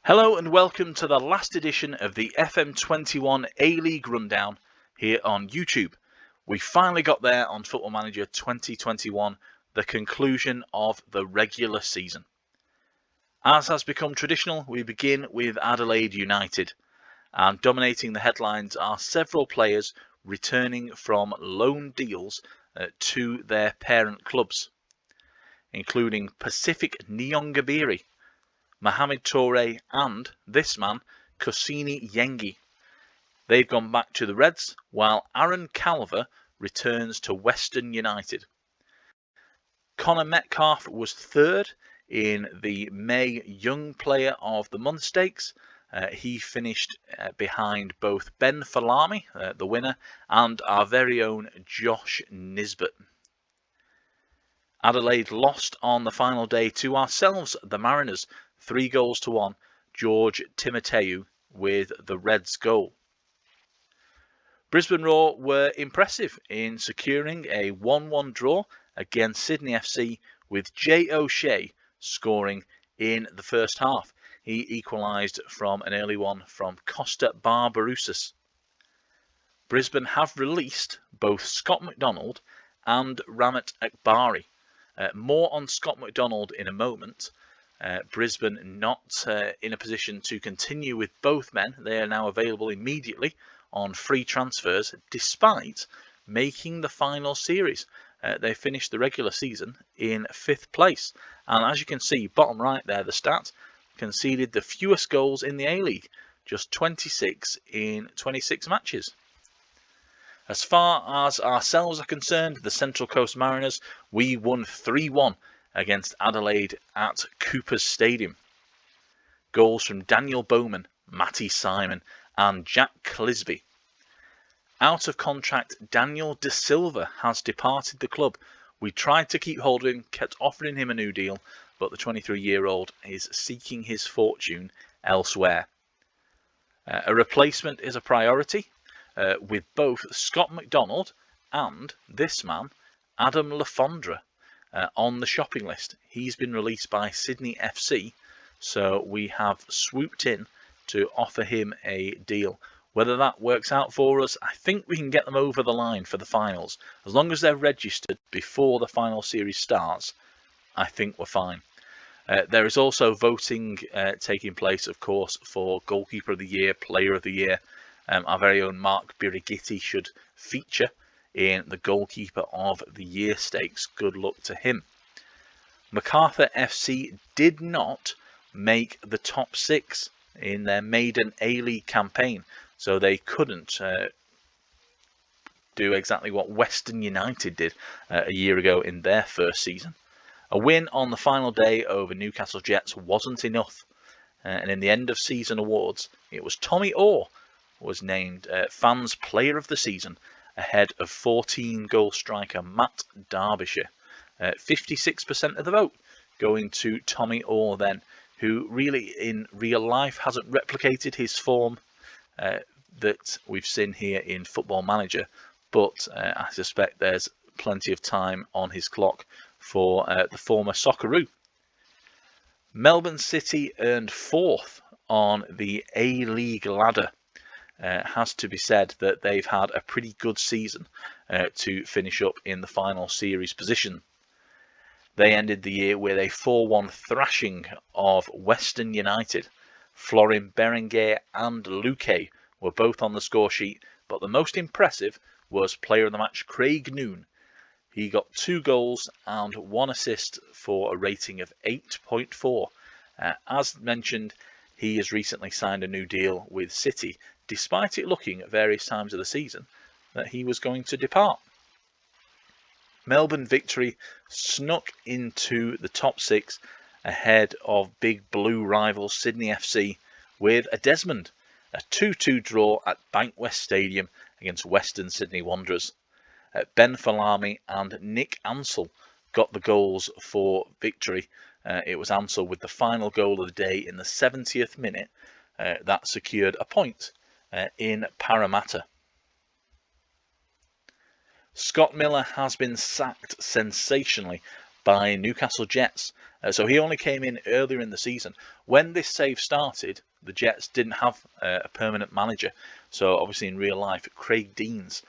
Hello and welcome to the last edition of the FM21 A-League Rundown here on YouTube. We finally got there on Football Manager 2021, the conclusion of the regular season. As has become traditional, we begin with Adelaide United, and dominating the headlines are several players returning from loan deals to their parent clubs, including Pacific Nyongabiri, Mohamed Toure and this man, Kusini Yengi. They've gone back to the Reds, while Aaron Calver returns to Western United. Connor Metcalfe was third in the May Young Player of the Month stakes. He finished behind both Ben Falami, the winner, and our very own Josh Nisbet. Adelaide lost on the final day to ourselves, the Mariners, 3-1, George Timoteou with the Reds' goal. Brisbane Roar were impressive in securing a 1-1 draw against Sydney FC, with Jay O'Shea scoring in the first half. He equalised from an early one from Costa Barbarouses. Brisbane have released both Scott McDonald and Ramat Akbari. More on Scott McDonald in a moment. Brisbane not in a position to continue with both men. They are now available immediately on free transfers, despite making the final series. They finished the regular season in 5th place. And as you can see, bottom right there, the stat, conceded the fewest goals in the A-League, just 26 in 26 matches. As far as ourselves are concerned, the Central Coast Mariners, we won 3-1 against Adelaide at Coopers Stadium. Goals from Daniel Bowman, Matty Simon and Jack Clisby. Out of contract, Daniel De Silva has departed the club. We tried to keep hold of him, kept offering him a new deal, but the 23-year-old is seeking his fortune elsewhere. A replacement is a priority, with both Scott McDonald and this man, Adam Lafondra, on the shopping list. He's been released by Sydney FC, so we have swooped in to offer him a deal. Whether that works out for us, I think we can get them over the line for the finals. As long as they're registered before the final series starts, I think we're fine. There is also voting taking place, of course, for Goalkeeper of the Year, Player of the Year. Our very own Mark Birighitti should feature in the Goalkeeper of the Year stakes. Good luck to him. MacArthur FC did not make the top 6 in their maiden A-League campaign, so they couldn't do exactly what Western United did a year ago in their first season. A win on the final day over Newcastle Jets wasn't enough, and in the end of season awards, it was Tommy Orr was named Fans Player of the Season, ahead of 14-goal striker Matt Derbyshire. 56% of the vote going to Tommy Orr then, who really in real life hasn't replicated his form that we've seen here in Football Manager, but I suspect there's plenty of time on his clock for the former Socceroo. Melbourne City earned 4th on the A-League ladder. Has to be said that they've had a pretty good season to finish up in the final series position. They ended the year with a 4-1 thrashing of Western United. Florin Berenguer and Luque were both on the score sheet, but the most impressive was player of the match Craig Noon. He got 2 goals and 1 assist for a rating of 8.4. As mentioned, he has recently signed a new deal with City, despite it looking at various times of the season that he was going to depart. Melbourne Victory snuck into the top 6 ahead of big blue rival Sydney FC with a Desmond, a 2-2 draw at Bankwest Stadium against Western Sydney Wanderers. Ben Falami and Nick Ansell got the goals for Victory. It was Ansell with the final goal of the day in the 70th minute that secured a point in Parramatta. Scott Miller has been sacked sensationally by Newcastle Jets. So he only came in earlier in the season. When this save started, the Jets didn't have a permanent manager. So obviously in real life, Craig Deans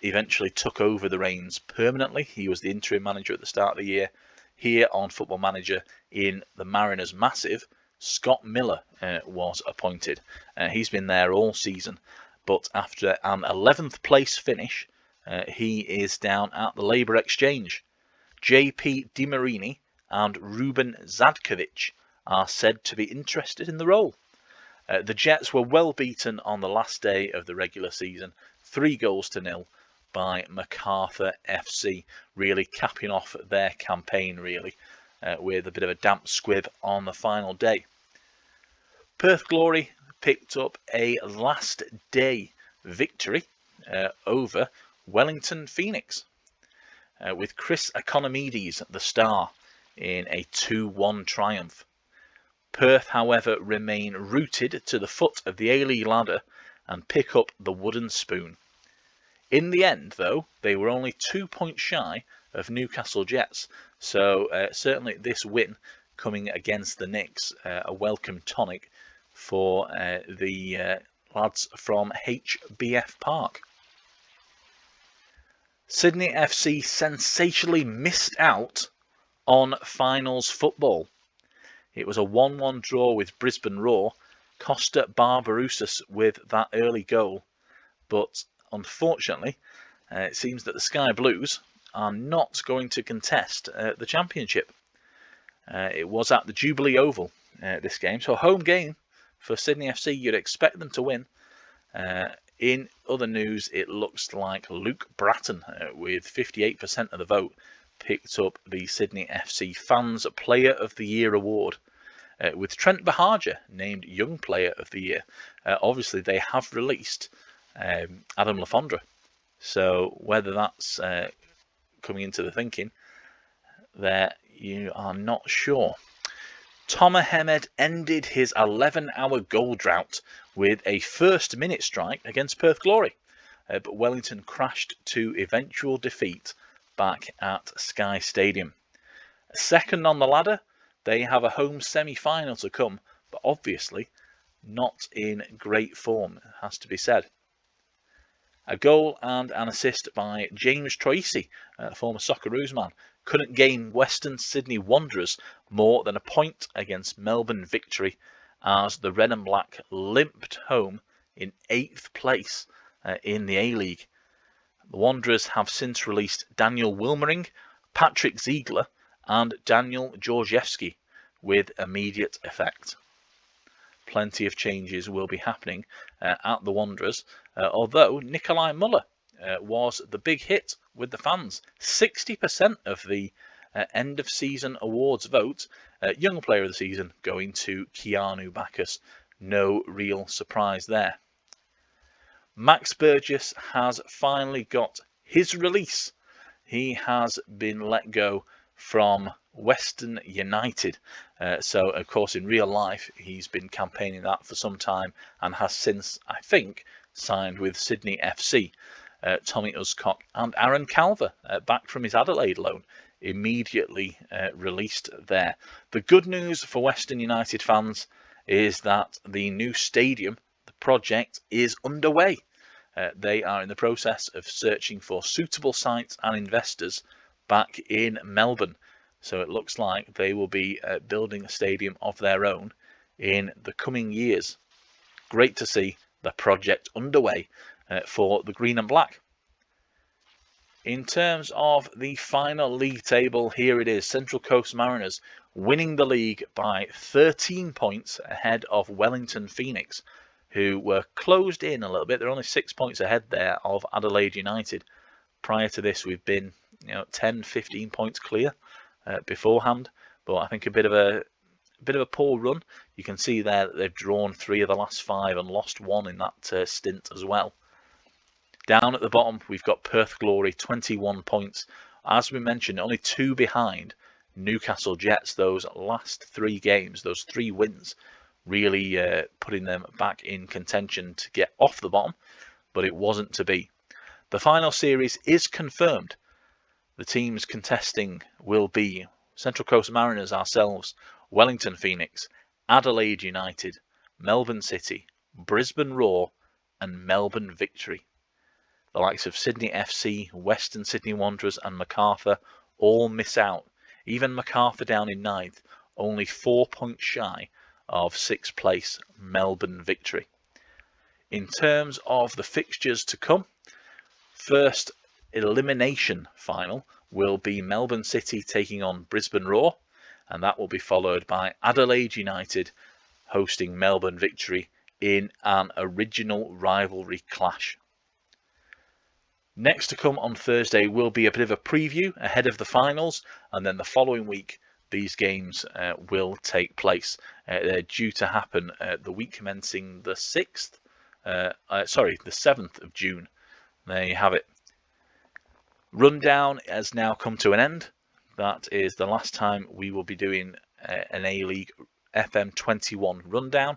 eventually took over the reins permanently. He was the interim manager at the start of the year. Here on Football Manager in the Mariners Massive, Scott Miller was appointed. He's been there all season, but after an 11th place finish, he is down at the Labour Exchange. JP DiMarini and Ruben Zadkovic are said to be interested in the role. The Jets were well beaten on the last day of the regular season, 3-0 by MacArthur FC, really capping off their campaign with a bit of a damp squib on the final day. Perth Glory picked up a last day victory over Wellington Phoenix, with Chris Economides the star in a 2-1 triumph. Perth, however, remain rooted to the foot of the A-League ladder and pick up the wooden spoon. In the end, though, they were only 2 points shy of Newcastle Jets, so certainly this win coming against the Knicks, a welcome tonic for the lads from HBF Park. Sydney FC sensationally missed out on finals football. It was a 1-1 draw with Brisbane Roar, Costa Barbarouses with that early goal, but unfortunately it seems that the Sky Blues are not going to contest the championship. It was at the Jubilee Oval, this game, so a home game for Sydney FC. You'd expect them to win. In other news, it looks like Luke Bratton, with 58% of the vote, picked up the Sydney FC Fans Player of the Year award, with Trent Bahaja named Young Player of the Year. Obviously, they have released Adam Lafondra, so whether that's coming into the thinking there, you are not sure. Tomer Hemed ended his 11-hour goal drought with a first-minute strike against Perth Glory, but Wellington crashed to eventual defeat back at Sky Stadium. Second on the ladder, they have a home semi-final to come, but obviously not in great form, it has to be said. A goal and an assist by James Troisi, former Socceroos man, couldn't gain Western Sydney Wanderers more than a point against Melbourne Victory, as the Red and Black limped home in 8th place in the A-League. The Wanderers have since released Daniel Wilmering, Patrick Ziegler and Daniel Georgievski with immediate effect. Plenty of changes will be happening at the Wanderers, although Nikolai Muller was the big hit with the fans. 60% of the end of season awards vote, Young Player of the Season going to Keanu Bacchus. No real surprise there. Max Burgess has finally got his release. He has been let go from Western United. So, of course, in real life, he's been campaigning that for some time and has since, I think, signed with Sydney FC. Tommy Uscock and Aaron Calver, back from his Adelaide loan, immediately released there. The good news for Western United fans is that the new stadium, the project, is underway. They are in the process of searching for suitable sites and investors back in Melbourne. So it looks like they will be building a stadium of their own in the coming years. Great to see the project underway for the Green and Black. In terms of the final league table, here it is. Central Coast Mariners winning the league by 13 points ahead of Wellington Phoenix, who were closed in a little bit. They're only 6 points ahead there of Adelaide United. Prior to this, we've been 10, 15 points clear beforehand, but I think a bit of a poor run. You can see there that they've drawn 3 of the last 5 and lost 1 in that stint as well. Down at the bottom, we've got Perth Glory, 21 points. As we mentioned, only 2 behind Newcastle Jets. Those last 3 games, those 3 wins, really putting them back in contention to get off the bottom, but it wasn't to be. The final series is confirmed. The teams contesting will be Central Coast Mariners ourselves, Wellington Phoenix, Adelaide United, Melbourne City, Brisbane Roar and Melbourne Victory. The likes of Sydney FC, Western Sydney Wanderers and Macarthur all miss out. Even Macarthur down in 9th, only 4 points shy of 6th place Melbourne Victory. In terms of the fixtures to come, first elimination final will be Melbourne City taking on Brisbane Roar, and that will be followed by Adelaide United hosting Melbourne Victory in an original rivalry clash. Next to come on Thursday will be a bit of a preview ahead of the finals, and then the following week these games will take place. They're due to happen the week commencing the 7th of June. There you have it. Rundown has now come to an end. That is the last time we will be doing an A-League FM21 rundown,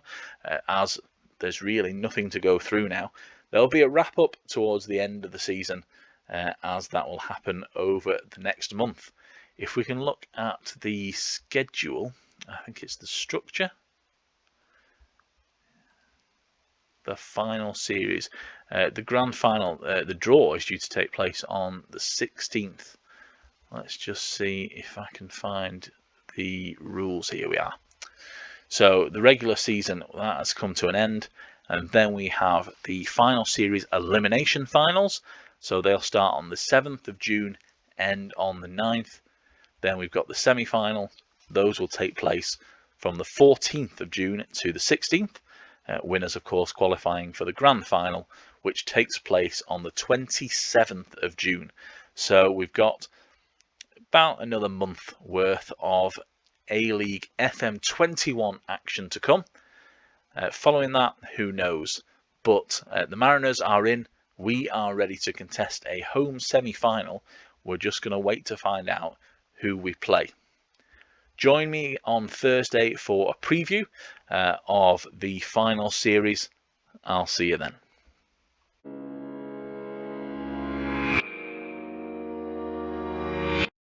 as there's really nothing to go through now. There'll be a wrap up towards the end of the season, as that will happen over the next month. If we can look at the schedule, I think it's the structure. The final series, the grand final, the draw is due to take place on the 16th. Let's just see if I can find the rules. Here we are. So the regular season, that has come to an end, and then we have the final series elimination finals. So they'll start on the 7th of June, end on the 9th. Then we've got the semi-final. Those will take place from the 14th of June to the 16th. Winners, of course, qualifying for the grand final, which takes place on the 27th of June. So we've got about another month worth of A-League FM21 action to come. Following that, who knows? But the Mariners are in. We are ready to contest a home semi-final. We're just going to wait to find out who we play. Join me on Thursday for a preview of the final series. I'll see you then.